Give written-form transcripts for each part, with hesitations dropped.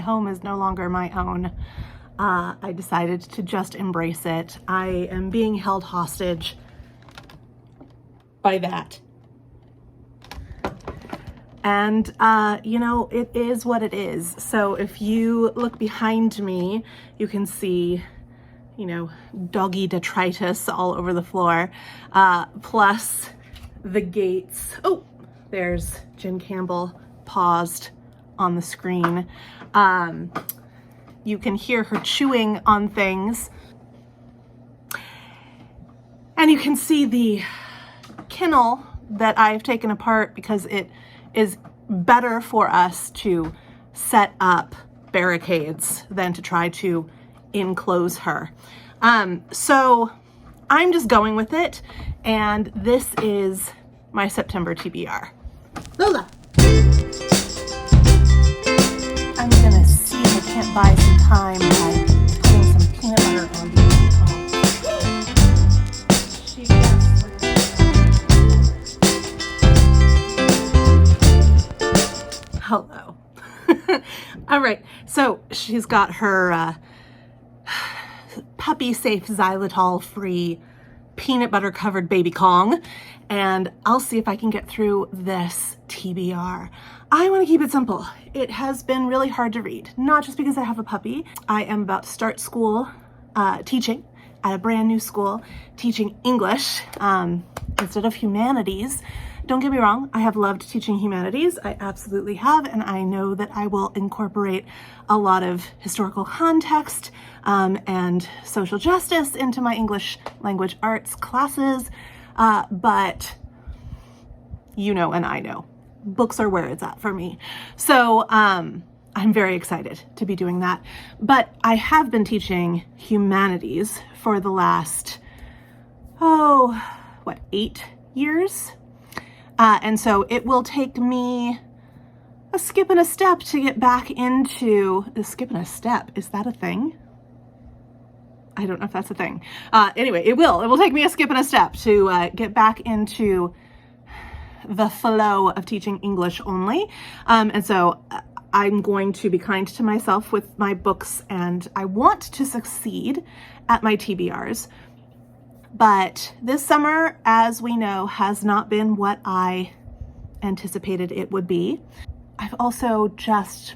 home is no longer my own. I decided to just embrace it. I am being held hostage by that. And, you know, it is what it is. So if you look behind me, you can see, you know, doggy detritus all over the floor, plus the gates. Oh, there's Jen Campbell paused on the screen. You can hear her chewing on things. And you can see the kennel that I've taken apart because it is better for us to set up barricades than to try to enclose her. So I'm just going with it, and this is my September TBR. Lola! I'm gonna see if I can't buy some time by putting some peanut butter on the Hello. All right, so she's got her puppy safe xylitol free peanut butter covered baby Kong, and I'll see if I can get through this TBR. I want to keep it simple. It has been really hard to read, not just because I have a puppy. I am about to start school teaching at a brand new school, teaching English instead of humanities. Don't get me wrong, I have loved teaching humanities. I absolutely have, and I know that I will incorporate a lot of historical context and social justice into my English language arts classes, but you know and I know, books are where it's at for me. So I'm very excited to be doing that. But I have been teaching humanities for the last, 8 years? And so it will take me a skip and a step to get back into a skip and a step. Is that a thing? I don't know if that's a thing. Anyway, it will take me a skip and a step to get back into the flow of teaching English only. And so I'm going to be kind to myself with my books, and I want to succeed at my TBRs. But this summer, as we know, has not been what I anticipated it would be. I've also just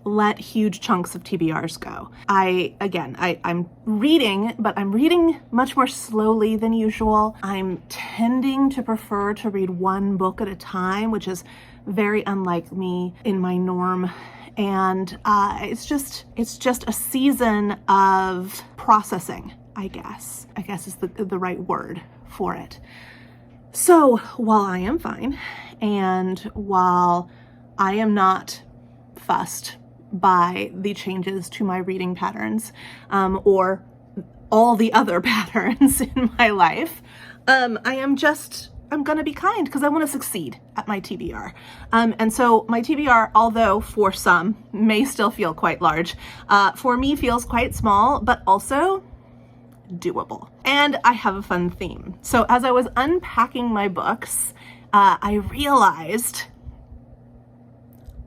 let huge chunks of TBRs go. I'm reading, but I'm reading much more slowly than usual. I'm tending to prefer to read one book at a time, which is very unlike me in my norm. And it's just a season of processing, I guess is the right word for it. So while I am fine, and while I am not fussed by the changes to my reading patterns, or all the other patterns in my life, I'm gonna be kind because I want to succeed at my TBR. And so my TBR, although for some may still feel quite large, for me feels quite small, but also doable. And I have a fun theme. So as I was unpacking my books, I realized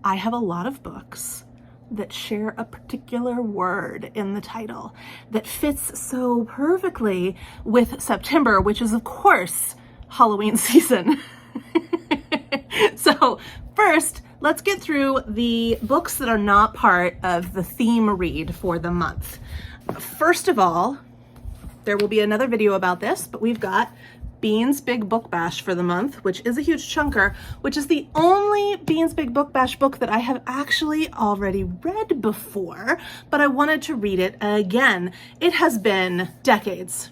I have a lot of books that share a particular word in the title that fits so perfectly with September, which is of course Halloween season. So first, let's get through the books that are not part of the theme read for the month. First of all, there will be another video about this, but we've got Bean's Big Book Bash for the month, which is a huge chunker, which is the only Bean's Big Book Bash book that I have actually already read before, but I wanted to read it again. It has been decades,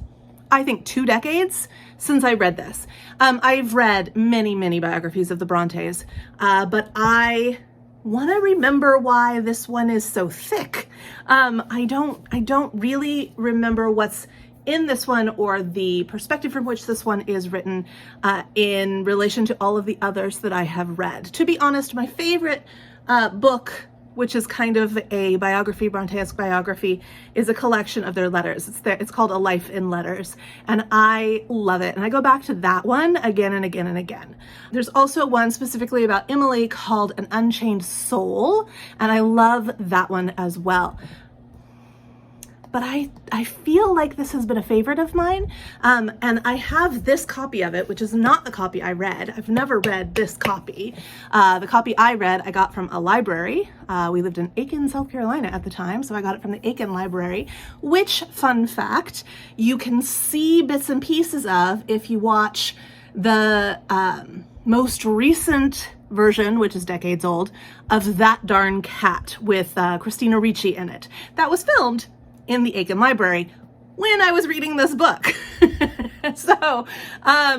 I think 2 decades since I read this. I've read many biographies of the Brontes, but I want to remember why this one is so thick. I don't really remember what's in this one or the perspective from which this one is written in relation to all of the others that I have read. To be honest, my favorite book which is kind of a biography, Bronte-esque biography, is a collection of their letters. It's called A Life in Letters, and I love it. And I go back to that one again and again and again. There's also one specifically about Emily called An Unchained Soul, and I love that one as well. But I feel like this has been a favorite of mine, and I have this copy of it, which is not the copy I read. I've never read this copy. The copy I read, I got from a library. We lived in Aiken, South Carolina at the time, so I got it from the Aiken Library, which, fun fact, you can see bits and pieces of if you watch the most recent version, which is decades old, of That Darn Cat with Christina Ricci in it. That was filmed in the Aiken Library when I was reading this book. So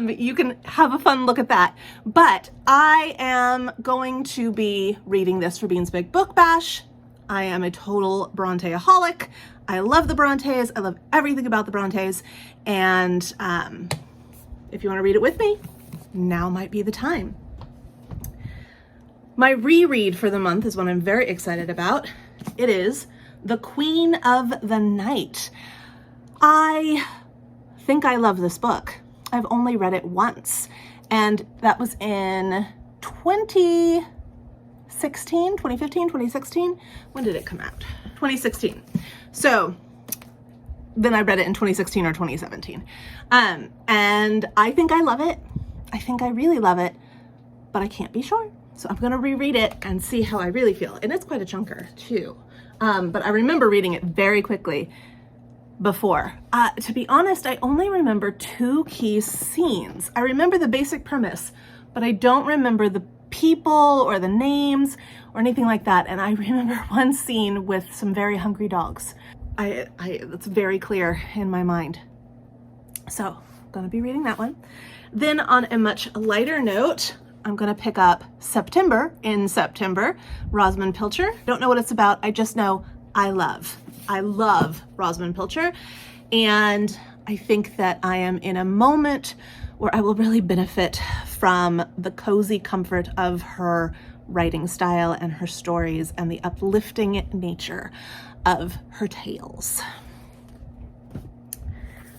you can have a fun look at that. But I am going to be reading this for Bean's Big Book Bash. I am a total Bronte-aholic. I love the Brontes. I love everything about the Brontes. And if you want to read it with me, now might be the time. My reread for the month is one I'm very excited about. It is The Queen of the Night. I think I love this book. I've only read it once, and that was in 2016, 2015, 2016. When did it come out? 2016. So then I read it in 2016 or 2017. And I think I love it. I think I really love it, but I can't be sure. So I'm gonna reread it and see how I really feel. And it's quite a chunker too. But I remember reading it very quickly before. To be honest, I only remember 2 key scenes. I remember the basic premise, but I don't remember the people or the names or anything like that. And I remember one scene with some very hungry dogs. It's very clear in my mind. So I'm gonna be reading that one. Then on a much lighter note, I'm gonna pick up September in September, Rosamund Pilcher. Don't know what it's about. I just know I love Rosamund Pilcher. And I think that I am in a moment where I will really benefit from the cozy comfort of her writing style and her stories and the uplifting nature of her tales.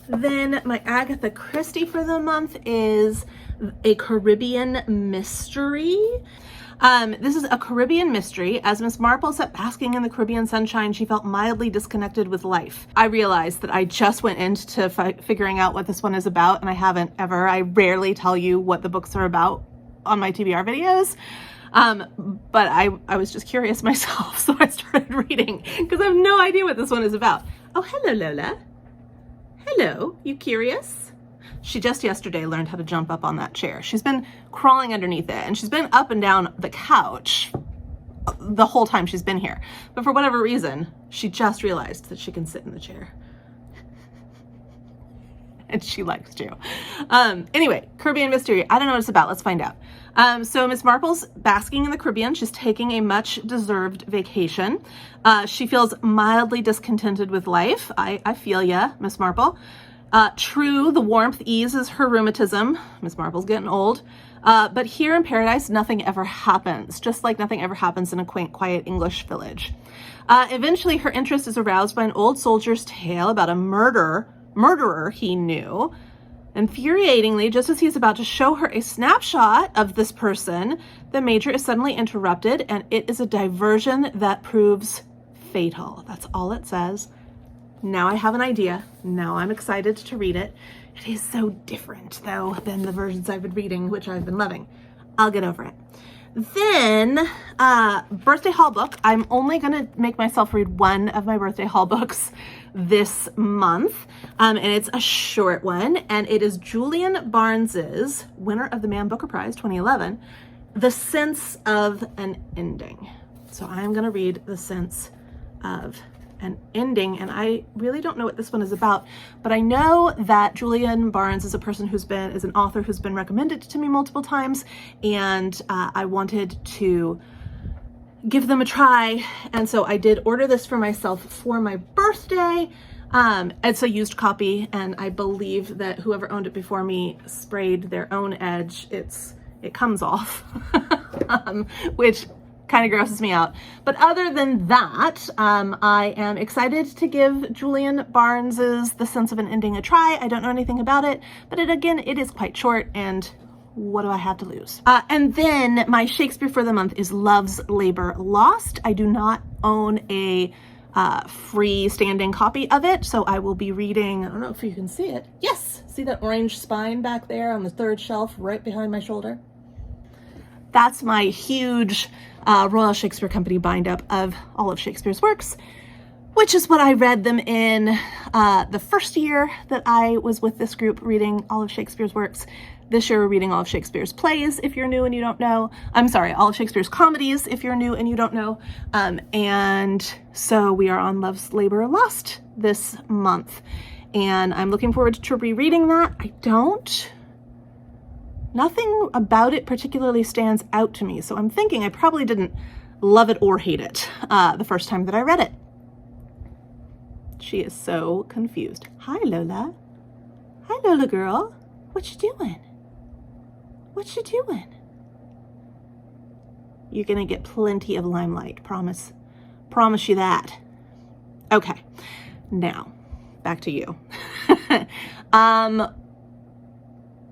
Then my Agatha Christie for the month is a Caribbean mystery. This is a Caribbean mystery. As Miss Marple sat basking in the Caribbean sunshine, she felt mildly disconnected with life. I realized that I just went into figuring out what this one is about, and I haven't ever. I rarely tell you what the books are about on my TBR videos. But I was just curious myself, so I started reading because I have no idea what this one is about. Oh, hello, Lola. Hello, you curious? She just yesterday learned how to jump up on that chair. She's been crawling underneath it, and she's been up and down the couch the whole time she's been here. But for whatever reason, she just realized that she can sit in the chair. And she likes to. Anyway, Caribbean mystery. I don't know what it's about. Let's find out. So Miss Marple's basking in the Caribbean. She's taking a much deserved vacation. She feels mildly discontented with life. I feel ya, Miss Marple. True, the warmth eases her rheumatism. Miss Marple's getting old. But here in paradise, nothing ever happens, just like nothing ever happens in a quaint, quiet English village. Eventually, her interest is aroused by an old soldier's tale about a murderer he knew. Infuriatingly, just as he's about to show her a snapshot of this person, the major is suddenly interrupted, and it is a diversion that proves fatal. That's all it says. Now I have an idea. Now I'm excited to read it. It is so different, though, than the versions I've been reading, which I've been loving. I'll get over it. Then, birthday haul book. I'm only going to make myself read one of my birthday haul books this month, and it's a short one, and it is Julian Barnes's, winner of the Man Booker Prize 2011, The Sense of an Ending. So I'm going to read The Sense of an Ending, and I really don't know what this one is about, but I know that Julian Barnes is a person is an author who's been recommended to me multiple times, and I wanted to give them a try, and so I did order this for myself for my birthday. It's a used copy, and I believe that whoever owned it before me sprayed their own edge. It comes off, which kind of grosses me out. But other than that, I am excited to give Julian Barnes's The Sense of an Ending a try. I don't know anything about it, but it is quite short, and what do I have to lose? And then my Shakespeare for the month is Love's Labor Lost. I do not own a freestanding copy of it, so I will be reading, I don't know if you can see it. Yes, see that orange spine back there on the third shelf right behind my shoulder? That's my huge Royal Shakespeare Company bind up of all of Shakespeare's works, which is what I read them in the first year that I was with this group reading all of Shakespeare's works. This year we're reading all of Shakespeare's plays, if you're new and you don't know. I'm sorry, all of Shakespeare's comedies, if you're new and you don't know. And so we are on Love's Labor Lost this month. And I'm looking forward to rereading that. Nothing about it particularly stands out to me. So I'm thinking I probably didn't love it or hate it the first time that I read it. She is so confused. Hi, Lola. Hi, Lola girl. What you doing? What you doing? You're gonna get plenty of limelight, promise. Promise you that. Okay, now, back to you.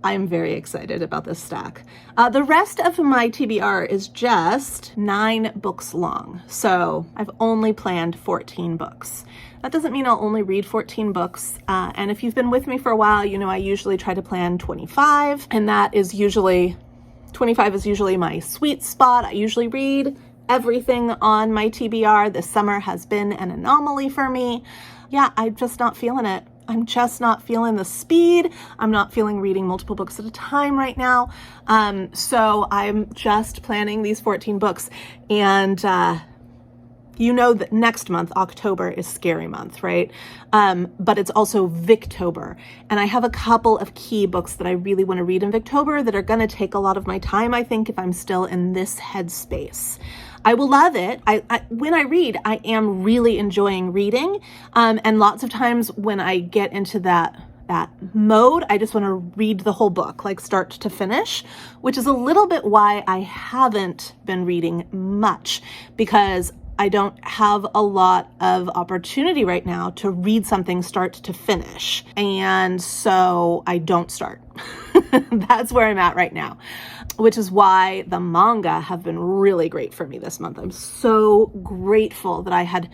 I'm very excited about this stack. The rest of my TBR is just 9 books long, so I've only planned 14 books. That doesn't mean I'll only read 14 books, and if you've been with me for a while, you know I usually try to plan 25, and 25 is usually my sweet spot. I usually read everything on my TBR. This summer has been an anomaly for me. Yeah, I'm just not feeling it. I'm just not feeling the speed. I'm not feeling reading multiple books at a time right now. So I'm just planning these 14 books. And you know that next month, October, is Scary Month, right? But it's also Victober. And I have a couple of key books that I really want to read in Victober that are going to take a lot of my time, I think, if I'm still in this headspace. I will love it. When I read, I am really enjoying reading. And lots of times when I get into that mode, I just want to read the whole book, like start to finish, which is a little bit why I haven't been reading much, because I don't have a lot of opportunity right now to read something start to finish. And so I don't start. That's where I'm at right now, which is why the manga have been really great for me this month. I'm so grateful that I had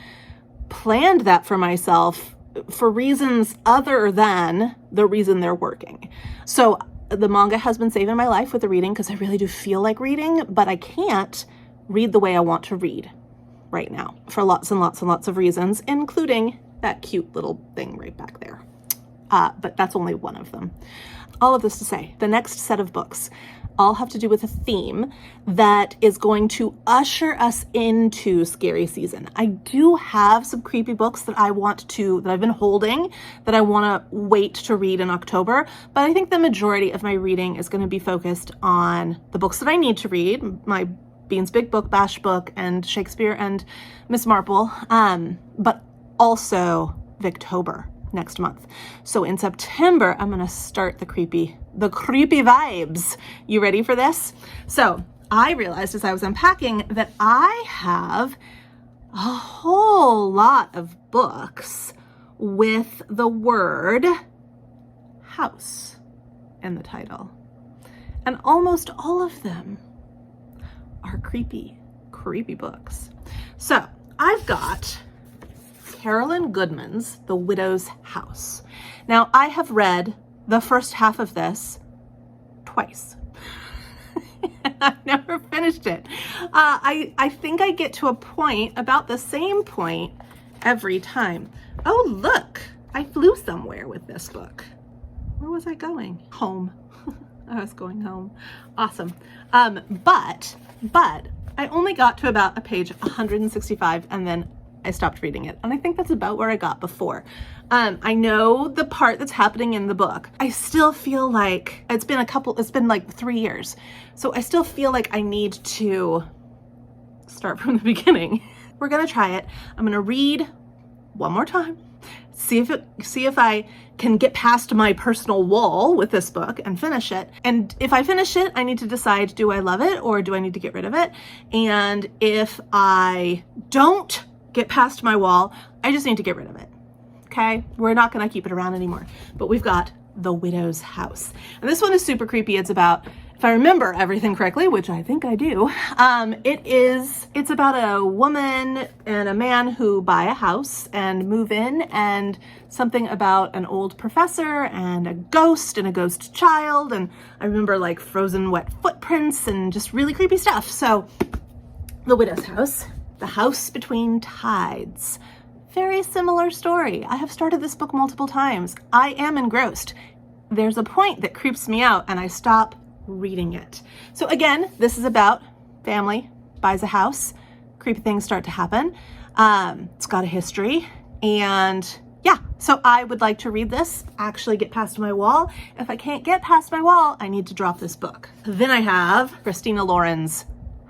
planned that for myself for reasons other than the reason they're working. So the manga has been saving my life with the reading, because I really do feel like reading, but I can't read the way I want to read right now for lots and lots and lots of reasons, including that cute little thing right back there. But that's only one of them. All of this to say, the next set of books all have to do with a theme that is going to usher us into scary season. I do have some creepy books that I've been holding, that I want to wait to read in October, but I think the majority of my reading is going to be focused on the books that I need to read, my Bean's Big Book Bash book and Shakespeare and Miss Marple, but also Victober next month. So in September, I'm going to start the creepy vibes. You ready for this? So I realized as I was unpacking that I have a whole lot of books with the word house in the title. And almost all of them are creepy books. So I've got Carolyn Goodman's The Widow's House. Now, I have read the first half of this twice. I've never finished it. I think I get to a point, about the same point every time. Oh, look, I flew somewhere with this book. Where was I going? Home. I was going home. Awesome. But I only got to about a page 165 and then I stopped reading it. And I think that's about where I got before. I know the part that's happening in the book. I still feel like it's been like 3 years. So I still feel like I need to start from the beginning. We're gonna try it. I'm gonna read one more time see if I can get past my personal wall with this book and finish it. And if I finish it, I need to decide, do I love it or do I need to get rid of it? And if I don't get past my wall, I just need to get rid of it. Okay? We're not going to keep it around anymore. But we've got The Widow's House. And this one is super creepy. It's about, if I remember everything correctly, which I think I do, it's about a woman and a man who buy a house and move in, and something about an old professor and a ghost child. And I remember like frozen wet footprints and just really creepy stuff. So The Widow's House, The House Between Tides. Very similar story. I have started this book multiple times. I am engrossed. There's a point that creeps me out and I stop reading it. So again, this is about family buys a house, creepy things start to happen. It's got a history, and yeah, so I would like to read this, actually get past my wall. If I can't get past my wall, I need to drop this book. Then I have Christina Lauren's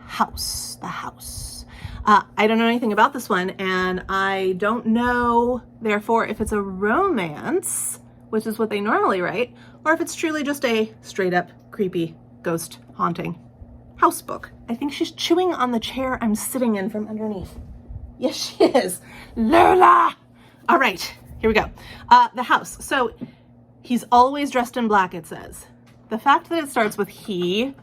House, The House. I don't know anything about this one, and I don't know, therefore, if it's a romance, which is what they normally write, or if it's truly just a straight up creepy ghost haunting house book. I think she's chewing on the chair I'm sitting in from underneath. Yes, she is. Lola! All right, here we go. The house. So he's always dressed in black, it says. The fact that it starts with he,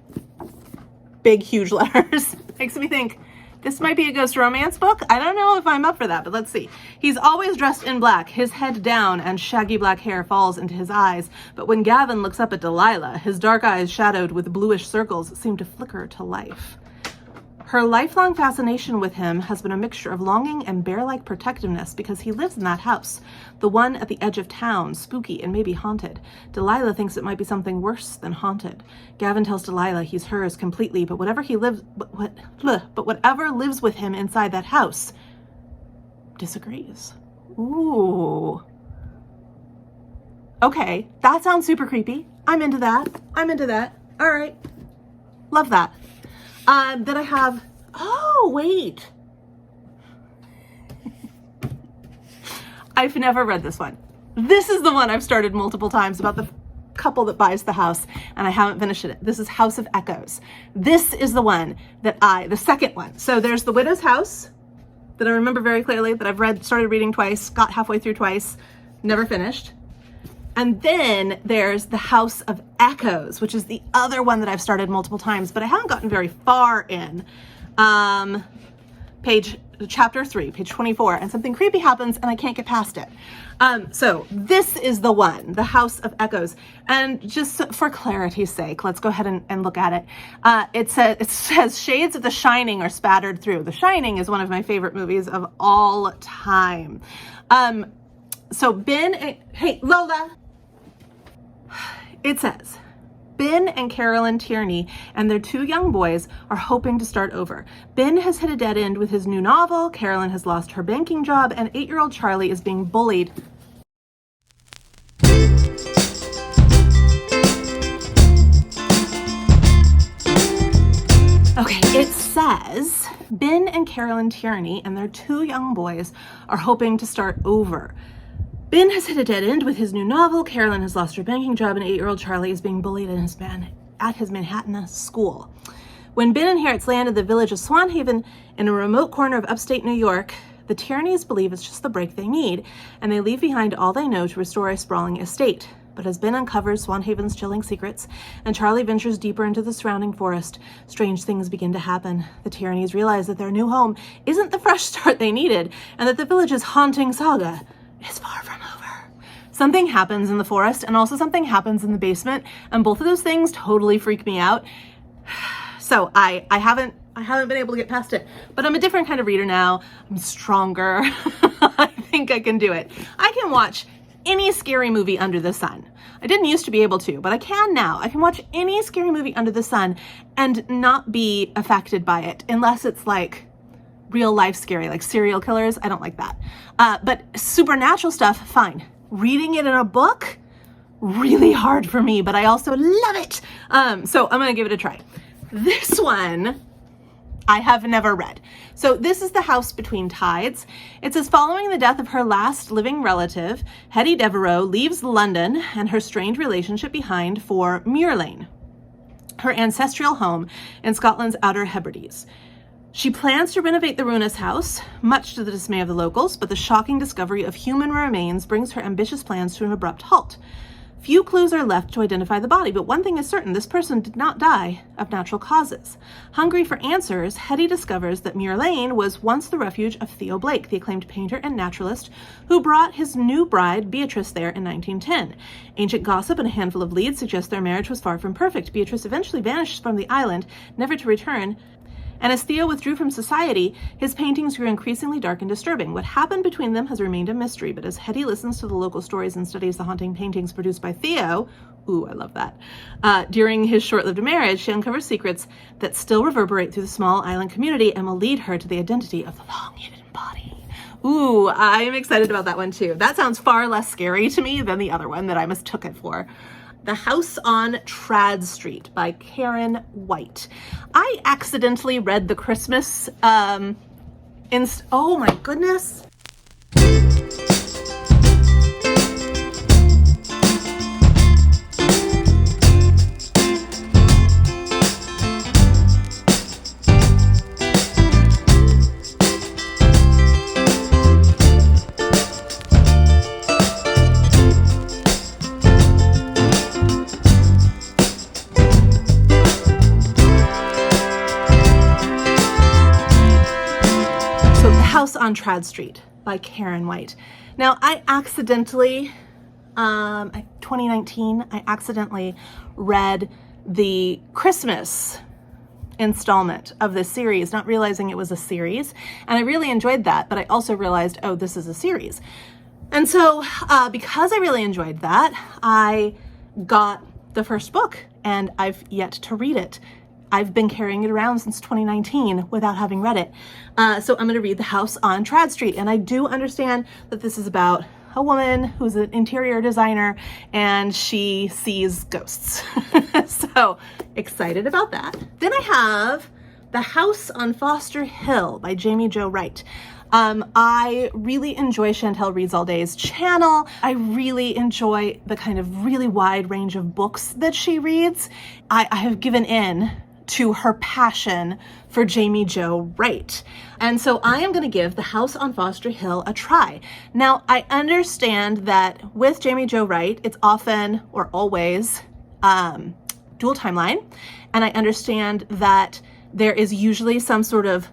big, huge letters, makes me think this might be a ghost romance book. I don't know if I'm up for that, but let's see. He's always dressed in black, his head down, and shaggy black hair falls into his eyes. But when Gavin looks up at Delilah, his dark eyes shadowed with bluish circles seem to flicker to life. Her lifelong fascination with him has been a mixture of longing and bear-like protectiveness because he lives in that house, the one at the edge of town, spooky and maybe haunted. Delilah thinks it might be something worse than haunted. Gavin tells Delilah he's hers completely, but whatever lives with him inside that house disagrees. Ooh. Okay, that sounds super creepy. I'm into that. All right. Love that. Then I have, oh, wait. I've never read this one. This is the one I've started multiple times about the couple that buys the house, and I haven't finished it. This is House of Echoes. This is the one that the second one. So there's The Widow's House that I remember very clearly, that I've started reading twice, got halfway through twice, never finished. And then there's The House of Echoes, which is the other one that I've started multiple times, but I haven't gotten very far in. Chapter 3, page 24, and something creepy happens and I can't get past it. So this is the one, The House of Echoes. And just for clarity's sake, let's go ahead and look at it. It says shades of The Shining are spattered through. The Shining is one of my favorite movies of all time. So hey, Lola. It says, Ben and Carolyn Tierney and their two young boys are hoping to start over. Ben has hit a dead end with his new novel, Carolyn has lost her banking job, and 8-year-old Charlie is being bullied. Okay, it says, Ben and Carolyn Tierney and their two young boys are hoping to start over. Ben has hit a dead end with his new novel, Carolyn has lost her banking job, and 8-year-old Charlie is being bullied at his Manhattan school. When Ben inherits land in the village of Swanhaven in a remote corner of upstate New York, the Tierneys believe it's just the break they need, and they leave behind all they know to restore a sprawling estate. But as Ben uncovers Swanhaven's chilling secrets, and Charlie ventures deeper into the surrounding forest, strange things begin to happen. The Tierneys realize that their new home isn't the fresh start they needed, and that the village's haunting saga is far from over. Something happens in the forest, and also something happens in the basement, and both of those things totally freak me out. So I haven't been able to get past it, but I'm a different kind of reader now. I'm stronger. I think I can do it. I can watch any scary movie under the sun. I didn't used to be able to, but I can now. I can watch any scary movie under the sun and not be affected by it, unless it's like real life scary, like serial killers. I don't like that. But supernatural stuff, fine. Reading it in a book, really hard for me, but I also love it. So I'm gonna give it a try. This one, I have never read. So this is The House Between Tides. It says, following the death of her last living relative, Hetty Devereux leaves London and her strained relationship behind for Muir Lane, her ancestral home in Scotland's Outer Hebrides. She plans to renovate the ruinous house, much to the dismay of the locals, but the shocking discovery of human remains brings her ambitious plans to an abrupt halt. Few clues are left to identify the body, but one thing is certain: this person did not die of natural causes. Hungry for answers, Hetty discovers that Muir Lane was once the refuge of Theo Blake, the acclaimed painter and naturalist who brought his new bride, Beatrice, there in 1910. Ancient gossip and a handful of leads suggest their marriage was far from perfect. Beatrice eventually vanished from the island, never to return. And as Theo withdrew from society, his paintings grew increasingly dark and disturbing. What happened between them has remained a mystery, but as Hetty listens to the local stories and studies the haunting paintings produced by Theo, ooh, I love that, during his short-lived marriage, she uncovers secrets that still reverberate through the small island community and will lead her to the identity of the long-hidden body. Ooh, I'm excited about that one too. That sounds far less scary to me than the other one that I mistook it for. The House on Trad Street by Karen White. I accidentally read the Christmas, oh my goodness. House on Trad Street by Karen White. Now, I accidentally, 2019, I accidentally read the Christmas installment of this series, not realizing it was a series. And I really enjoyed that, but I also realized, oh, this is a series. And so because I really enjoyed that, I got the first book and I've yet to read it. I've been carrying it around since 2019 without having read it. So I'm going to read The House on Trad Street. And I do understand that this is about a woman who's an interior designer and she sees ghosts. So excited about that. Then I have The House on Foster Hill by Jamie Jo Wright. I really enjoy Chantel Reads All Day's channel. I really enjoy the kind of really wide range of books that she reads. I have given in to her passion for Jamie Jo Wright. And so I am going to give The House on Foster Hill a try. Now, I understand that with Jamie Jo Wright, it's often or always dual timeline. And I understand that there is usually some sort of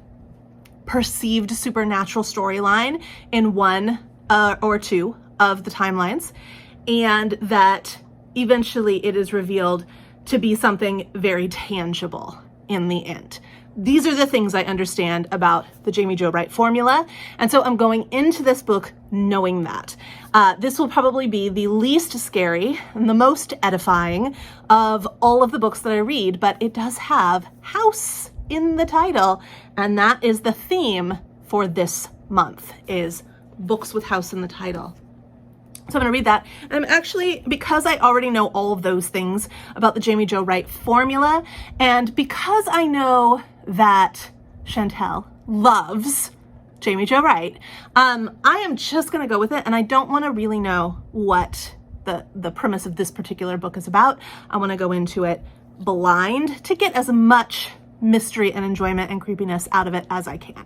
perceived supernatural storyline in one or two of the timelines, and that eventually it is revealed to be something very tangible in the end. These are the things I understand about the Jamie Jo Wright formula, and so I'm going into this book knowing that. This will probably be the least scary and the most edifying of all of the books that I read, but it does have house in the title, and that is the theme for this month, is books with house in the title. So I'm going to read that. And I'm actually, because I already know all of those things about the Jamie Jo Wright formula, and because I know that Chantel loves Jamie Jo Wright, I am just going to go with it, and I don't want to really know what the premise of this particular book is about. I want to go into it blind to get as much mystery and enjoyment and creepiness out of it as I can.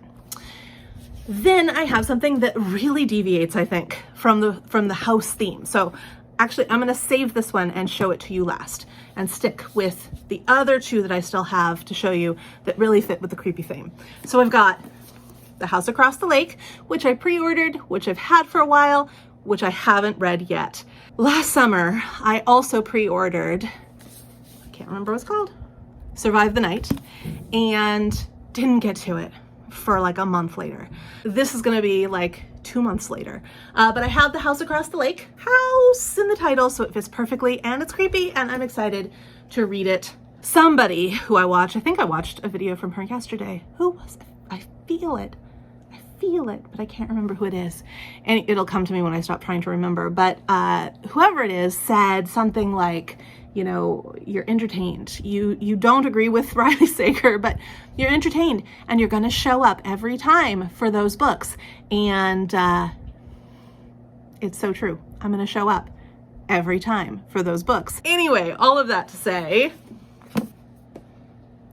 Then I have something that really deviates, I think, from the house theme. So actually, I'm going to save this one and show it to you last and stick with the other two that I still have to show you that really fit with the creepy theme. So I've got The House Across the Lake, which I pre-ordered, which I've had for a while, which I haven't read yet. Last summer, I also pre-ordered, I can't remember what it's called, Survive the Night, and didn't get to it for like a month later. This is going to be like 2 months later. But I have The House Across the Lake, house in the title, so it fits perfectly, and it's creepy, and I'm excited to read it. Somebody who I think I watched a video from her yesterday. Who was it? I feel it, but I can't remember who it is. And it'll come to me when I stop trying to remember. But whoever it is said something like, you know, you're entertained. You don't agree with Riley Sager, but you're entertained, and you're going to show up every time for those books. And it's so true. I'm going to show up every time for those books. Anyway, all of that to say,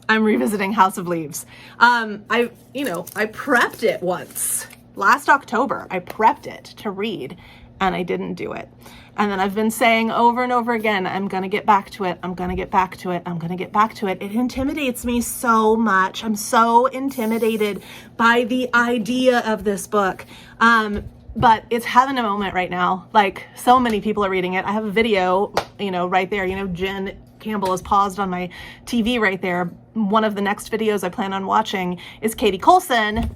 I'm revisiting House of Leaves. I prepped it once. Last October, I prepped it to read, and I didn't do it. And then I've been saying over and over again, I'm going to get back to it. I'm going to get back to it. I'm going to get back to it. It intimidates me so much. I'm so intimidated by the idea of this book. But it's having a moment right now. Like, so many people are reading it. I have a video, right there. Jen Campbell is paused on my TV right there. One of the next videos I plan on watching is Katie Coulson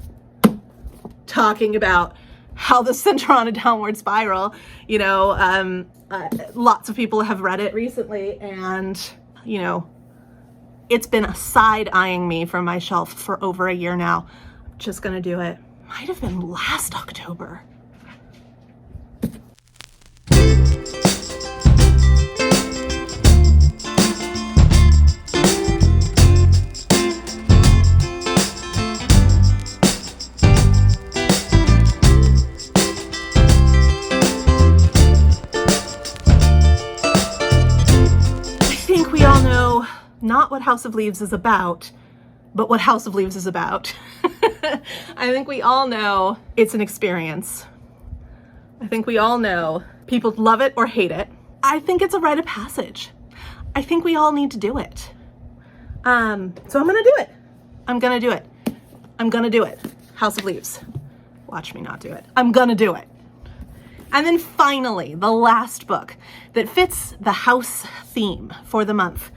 talking about how the center on a downward spiral, lots of people have read it recently, and, it's been side-eyeing me from my shelf for over a year now. I'm just gonna do it. Might have been last October. Not what House of Leaves is about, but what House of Leaves is about. I think we all know it's an experience. I think we all know people love it or hate it. I think it's a rite of passage. I think we all need to do it. So I'm gonna do it. I'm gonna do it. I'm gonna do it. House of Leaves. Watch me not do it. I'm gonna do it. And then finally, the last book that fits the house theme for the month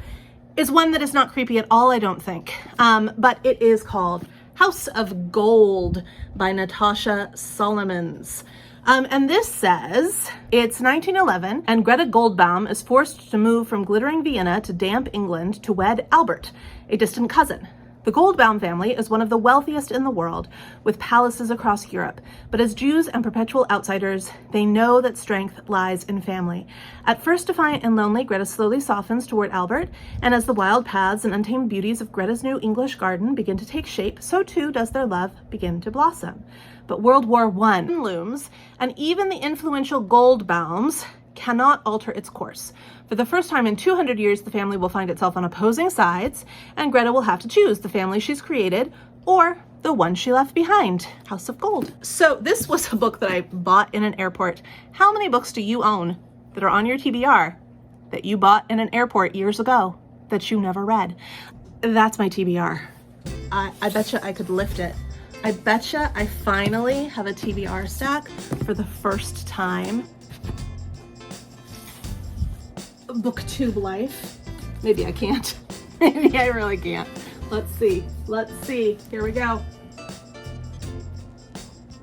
is one that is not creepy at all, I don't think. But it is called House of Gold by Natasha Solomons. And this says, it's 1911, and Greta Goldbaum is forced to move from glittering Vienna to damp England to wed Albert, a distant cousin. The Goldbaum family is one of the wealthiest in the world, with palaces across Europe. But as Jews and perpetual outsiders, they know that strength lies in family. At first defiant and lonely, Greta slowly softens toward Albert, and as the wild paths and untamed beauties of Greta's new English garden begin to take shape, so too does their love begin to blossom. But World War I looms, and even the influential Goldbaums cannot alter its course. For the first time in 200 years, the family will find itself on opposing sides, and Greta will have to choose the family she's created or the one she left behind. House of Gold. So this was a book that I bought in an airport. How many books do you own that are on your TBR that you bought in an airport years ago that you never read? That's my TBR. I betcha I could lift it. I betcha I finally have a TBR stack for the first time. Booktube life. Maybe I can't. Maybe I really can't. Let's see. Let's see. Here we go.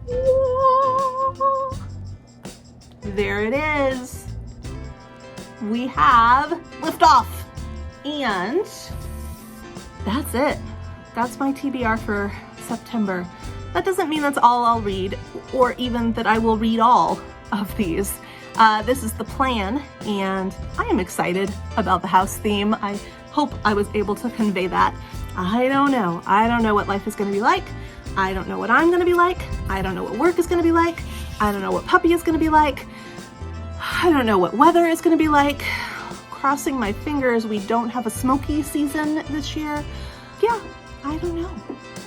Whoa. There it is. We have liftoff. And that's it. That's my TBR for September. That doesn't mean that's all I'll read, or even that I will read all of these. This is the plan, and I am excited about the house theme. I hope I was able to convey that. I don't know. I don't know what life is going to be like. I don't know what I'm going to be like. I don't know what work is going to be like. I don't know what puppy is going to be like. I don't know what weather is going to be like. Crossing my fingers we don't have a smoky season this year. Yeah, I don't know.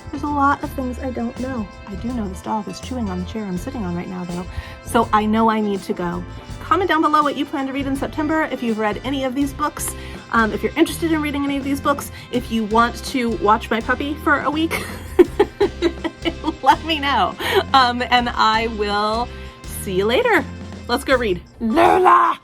There's a lot of things I don't know. I do know this dog is chewing on the chair I'm sitting on right now, though, so I know I need to go. Comment down below what you plan to read in September, if you've read any of these books, if you're interested in reading any of these books, if you want to watch my puppy for a week, let me know, and I will see you later. Let's go read. Lola!